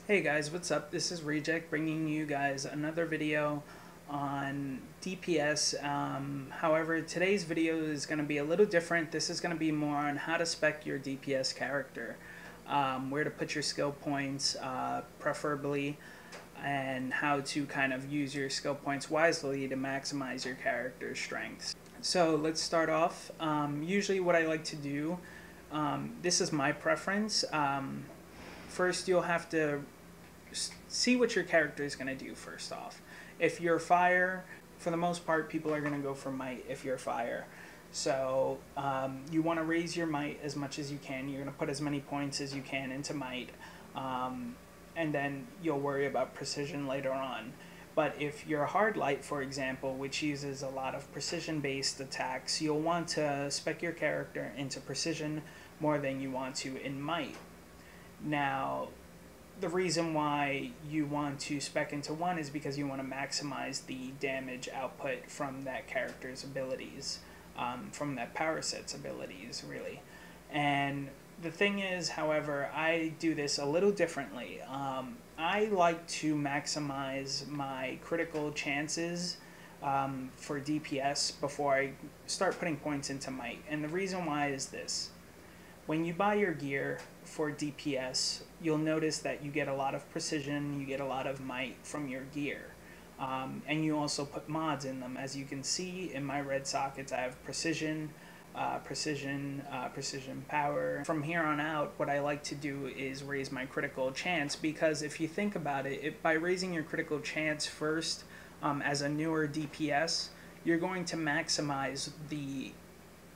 Hey guys, what's up? This is Reject bringing you guys another video on DPS. However, today's video is going to be a little different. This is going to be more on how to spec your DPS character, where to put your skill points, preferably, and how to kind of use your skill points wisely to maximize your character's strengths. So let's start off. Usually what I like to do, this is my preference. First, you'll have to see what your character is going to do first off. If you're fire, for the most part, people are going to go for might if you're fire. So you want to raise your might as much as you can. You're going to put as many points as you can into might. And then you'll worry about precision later on. But if you're hard light, for example, which uses a lot of precision-based attacks, you'll want to spec your character into precision more than you want to in might. Now, the reason why you want to spec into one is because you want to maximize the damage output from that character's abilities, from that power set's abilities, really. And the thing is, however, I do this a little differently. I like to maximize my critical chances for DPS before I start putting points into might. And the reason why is this. When you buy your gear for DPS, you'll notice that you get a lot of precision, you get a lot of might from your gear. And you also put mods in them. As you can see in my red sockets, I have precision, precision power. From here on out, what I like to do is raise my critical chance, because if you think about it, by raising your critical chance first as a newer DPS, you're going to maximize the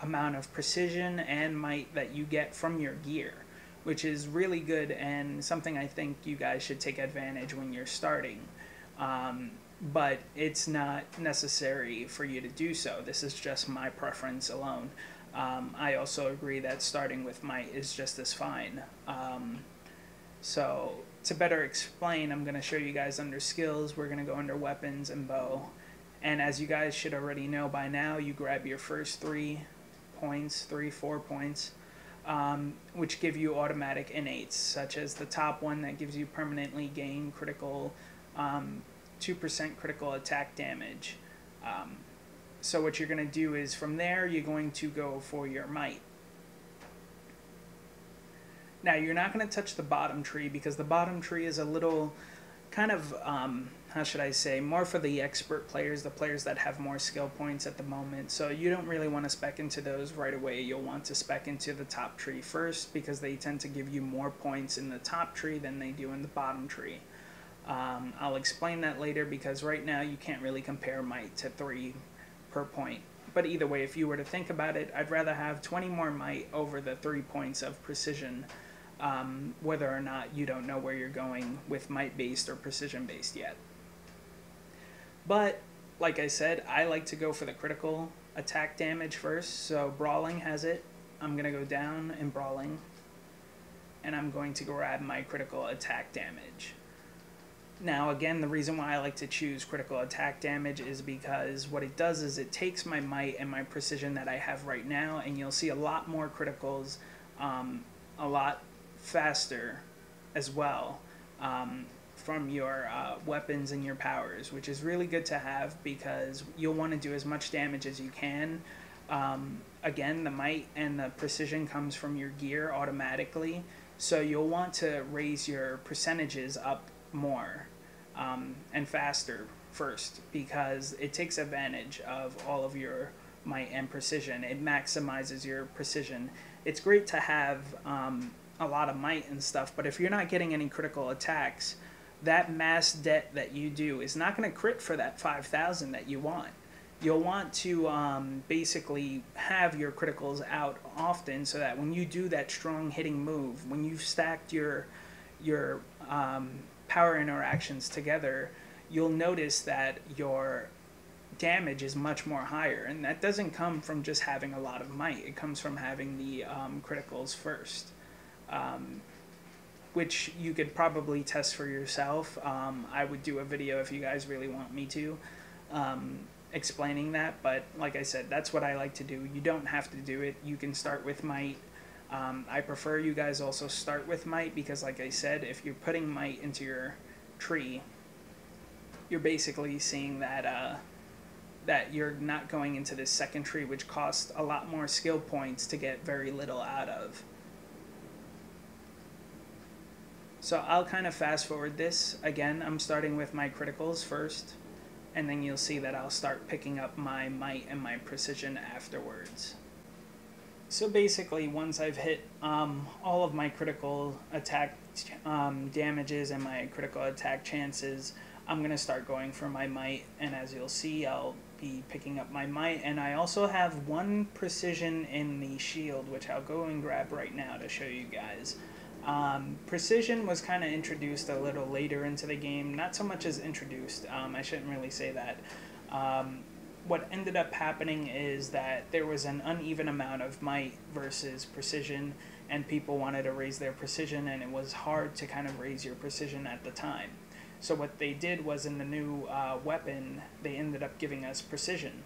amount of precision and might that you get from your gear, which is really good and something I think you guys should take advantage when you're starting. But it's not necessary for you to do so. This is just my preference alone. I also agree that starting with might is just as fine. So to better explain, I'm going to show you guys under skills. We're going to go under weapons and bow. And as you guys should already know by now, you grab your first 4 points, which give you automatic innates, such as the top one that gives you permanently gain critical 2% critical attack damage. So what you're going to do is from there you're going to go for your might. Now you're not going to touch the bottom tree, because the bottom tree is a little kind of how should I say, more for the expert players, the players that have more skill points at the moment. So you don't really want to spec into those right away. You'll want to spec into the top tree first, because they tend to give you more points in the top tree than they do in the bottom tree. I'll explain that later, because right now you can't really compare might to 3 per point. But either way, if you were to think about it, I'd rather have 20 more might over the 3 points of precision, whether or not you don't know where you're going with might-based or precision-based yet. But, like I said, I like to go for the critical attack damage first. So Brawling has it. I'm going to go down in Brawling, and I'm going to grab my critical attack damage. Now, again, the reason why I like to choose critical attack damage is because what it does is it takes my might and my precision that I have right now, and you'll see a lot more criticals a lot faster as well. From your weapons and your powers, which is really good to have, because you'll want to do as much damage as you can. Again, the might and the precision comes from your gear automatically, so you'll want to raise your percentages up more and faster first, because it takes advantage of all of your might and precision. It maximizes your precision. It's great to have a lot of might and stuff, but if you're not getting any critical attacks, that mass debt that you do is not going to crit for that 5,000 that you want. You'll want to basically have your criticals out often, so that when you do that strong hitting move, when you've stacked your power interactions together, you'll notice that your damage is much more higher. And that doesn't come from just having a lot of might. It comes from having the criticals first. Which you could probably test for yourself. I would do a video if you guys really want me to, explaining that, but like I said, that's what I like to do. You don't have to do it. You can start with might, I prefer you guys also start with might, because like I said, if you're putting might into your tree, you're basically seeing that that you're not going into this second tree, which costs a lot more skill points to get very little out of. So I'll kind of fast forward this. Again, I'm starting with my criticals first, and then you'll see that I'll start picking up my might and my precision afterwards. So basically, once I've hit all of my critical attack damages and my critical attack chances, I'm going to start going for my might, and as you'll see, I'll be picking up my might, and I also have 1 precision in the shield, which I'll go and grab right now to show you guys. Precision was kind of introduced a little later into the game, not so much as introduced, I shouldn't really say that. What ended up happening is that there was an uneven amount of might versus precision, and people wanted to raise their precision, and it was hard to kind of raise your precision at the time. So what they did was, in the new weapon, they ended up giving us precision.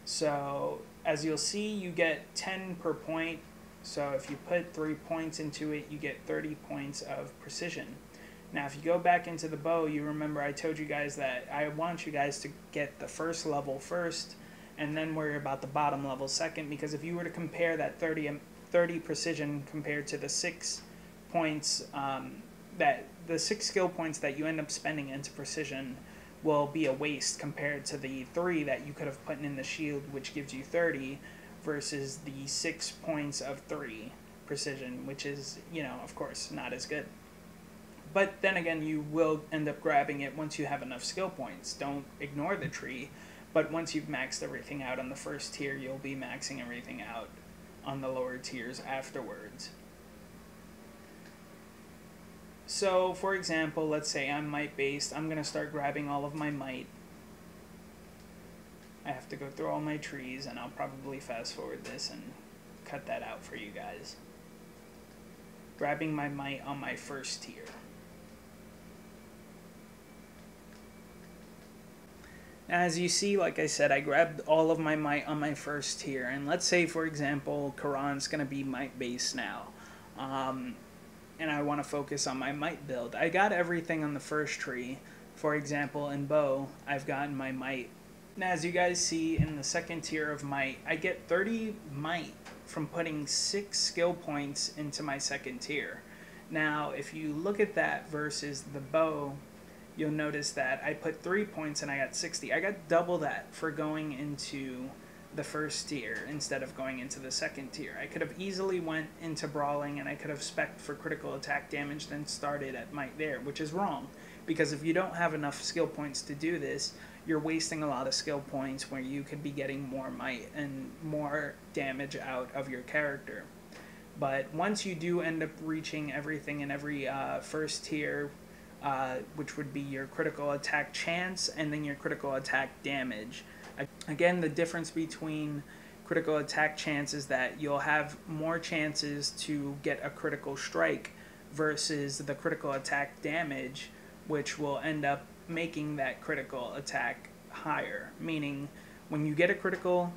So as you'll see, you get 10 per point. So if you put 3 points into it, you get 30 points of precision. Now if you go back into the bow, you remember I told you guys that I want you guys to get the first level first and then worry about the bottom level second, because if you were to compare that 30 precision compared to the 6 points, the 6 skill points that you end up spending into precision will be a waste compared to the 3 that you could have put in the shield, which gives you 30, versus the 6 points of 3 precision, which is, you know, of course, not as good. But then again, you will end up grabbing it once you have enough skill points. Don't ignore the tree, but once you've maxed everything out on the first tier, you'll be maxing everything out on the lower tiers afterwards. So, for example, let's say I'm might based. I'm going to start grabbing all of my might. I have to go through all my trees, and I'll probably fast forward this and cut that out for you guys. Grabbing my might on my first tier. As you see, like I said, I grabbed all of my might on my first tier, and let's say, for example, Karan's going to be might based now. And I want to focus on my might build. I got everything on the first tree. For example, in bow, I've gotten my might. Now, as you guys see in the second tier of might, I get 30 might from putting 6 skill points into my second tier. Now, if you look at that versus the bow, you'll notice that I put 3 points and I got 60. I got double that for going into the first tier instead of going into the second tier. I could have easily went into brawling, and I could have specced for critical attack damage, then started at might there, which is wrong, because if you don't have enough skill points to do this, you're wasting a lot of skill points where you could be getting more might and more damage out of your character. But once you do end up reaching everything in every first tier, which would be your critical attack chance and then your critical attack damage. Again, the difference between critical attack chance is that you'll have more chances to get a critical strike versus the critical attack damage, which will end up making that critical attack higher. Meaning, when you get a critical,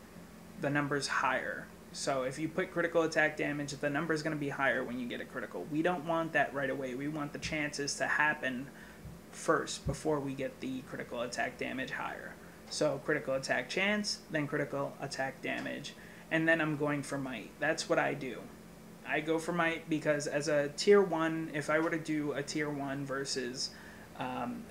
the number's higher. So if you put critical attack damage, the number is going to be higher when you get a critical. We don't want that right away. We want the chances to happen first before we get the critical attack damage higher. So critical attack chance, then critical attack damage, and then I'm going for might. That's what I do. I go for might because as a tier 1, if I were to do a tier 1 versus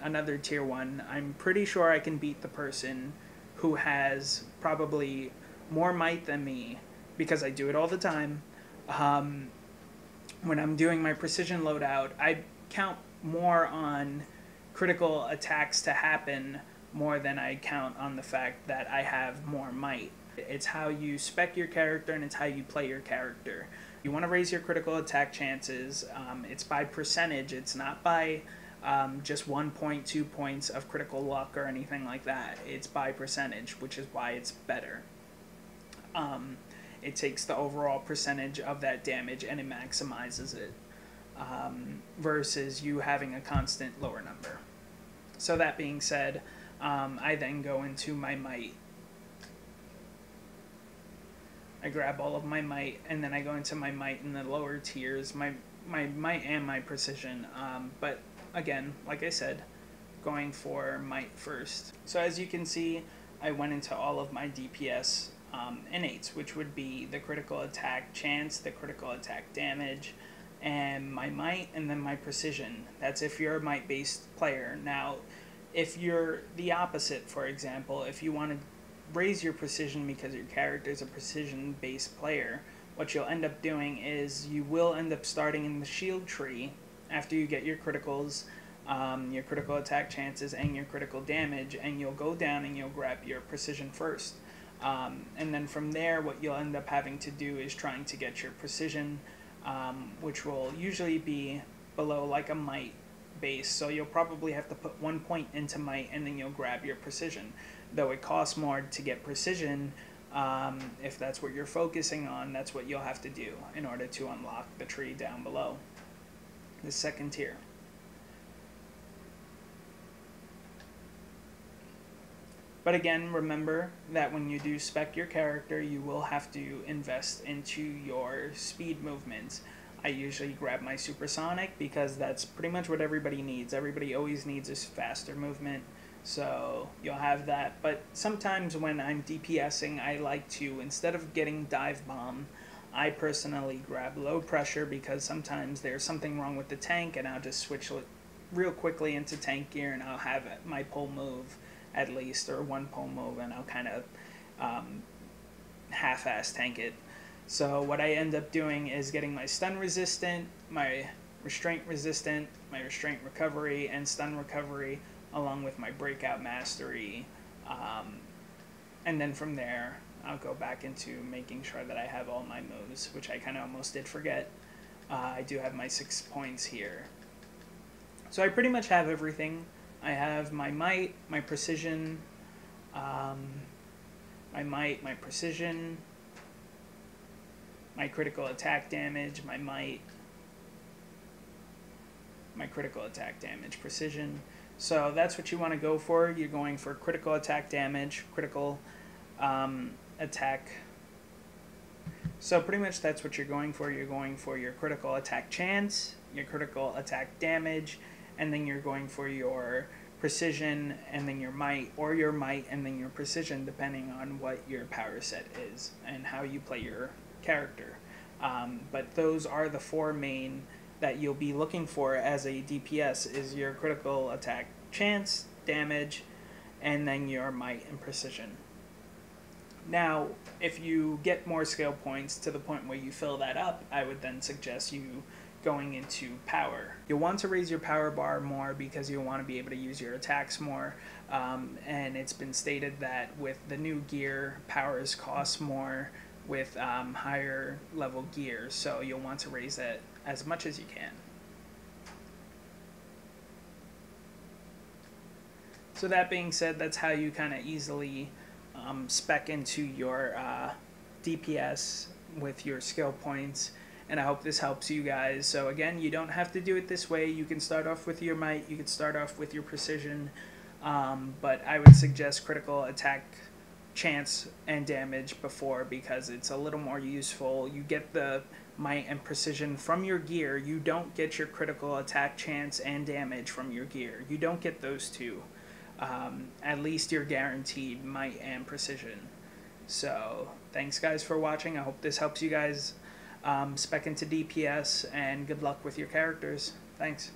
another tier 1, I'm pretty sure I can beat the person who has probably more might than me, because I do it all the time. When I'm doing my precision loadout, I count more on critical attacks to happen more than I count on the fact that I have more might. It's how you spec your character, and it's how you play your character. You want to raise your critical attack chances. It's by percentage. It's not by just 1 point, 2 points of critical luck or anything like that. It's by percentage, which is why it's better. It takes the overall percentage of that damage and it maximizes it, versus you having a constant lower number. So that being said, I then go into my might. I grab all of my might, and then I go into my might in the lower tiers, my might and my precision. But again, like I said, going for might first. So as you can see, I went into all of my DPS innates, which would be the critical attack chance, the critical attack damage, and my might, and then my precision. That's if you're a might based player. Now if you're the opposite, for example, if you want to raise your precision because your character is a precision based player, what you'll end up doing is you will end up starting in the shield tree after you get your criticals, your critical attack chances, and your critical damage, and you'll go down and you'll grab your precision first. And then from there, what you'll end up having to do is trying to get your precision, which will usually be below like a might base. So you'll probably have to put 1 point into might, and then you'll grab your precision. Though it costs more to get precision, if that's what you're focusing on, that's what you'll have to do in order to unlock the tree down below, the second tier. But again, remember that when you do spec your character, you will have to invest into your speed movements. I usually grab my supersonic because that's pretty much what everybody needs. Everybody always needs a faster movement, so you'll have that. But sometimes when I'm DPSing, I like to, instead of getting dive bomb, I personally grab low pressure because sometimes there's something wrong with the tank, and I'll just switch real quickly into tank gear, and I'll have my pull move at least, or one pull move, and I'll kind of half-ass tank it. So what I end up doing is getting my stun resistant, my restraint resistant, my restraint recovery, and stun recovery, along with my breakout mastery. And then from there, I'll go back into making sure that I have all my moves, which I kind of almost did forget. I do have my 6 points here. So I pretty much have everything. I have my might, my precision, my might, my precision, my critical attack damage, my might, my critical attack damage, precision. So that's what you want to go for. You're going for critical attack damage, critical attack. So pretty much that's what you're going for. You're going for your critical attack chance, your critical attack damage, and then you're going for your precision, and then your might, or your might and then your precision, depending on what your power set is and how you play your character. But those are the four main that you'll be looking for as a DPS, is your critical attack chance, damage, and then your might and precision. Now, if you get more skill points to the point where you fill that up, I would then suggest you going into power. You'll want to raise your power bar more because you'll want to be able to use your attacks more, and it's been stated that with the new gear, powers cost more with higher level gear, so you'll want to raise that as much as you can. So that being said, that's how you kind of easily spec into your DPS with your skill points, and I hope this helps you guys. So again, you don't have to do it this way. You can start off with your might, you can start off with your precision, but I would suggest critical attack chance and damage before, because it's a little more useful. You get the might and precision from your gear. You don't get your critical attack chance and damage from your gear. You don't get those two. At least you're guaranteed might and precision. So thanks guys for watching. I hope this helps you guys spec into DPS, and good luck with your characters. Thanks.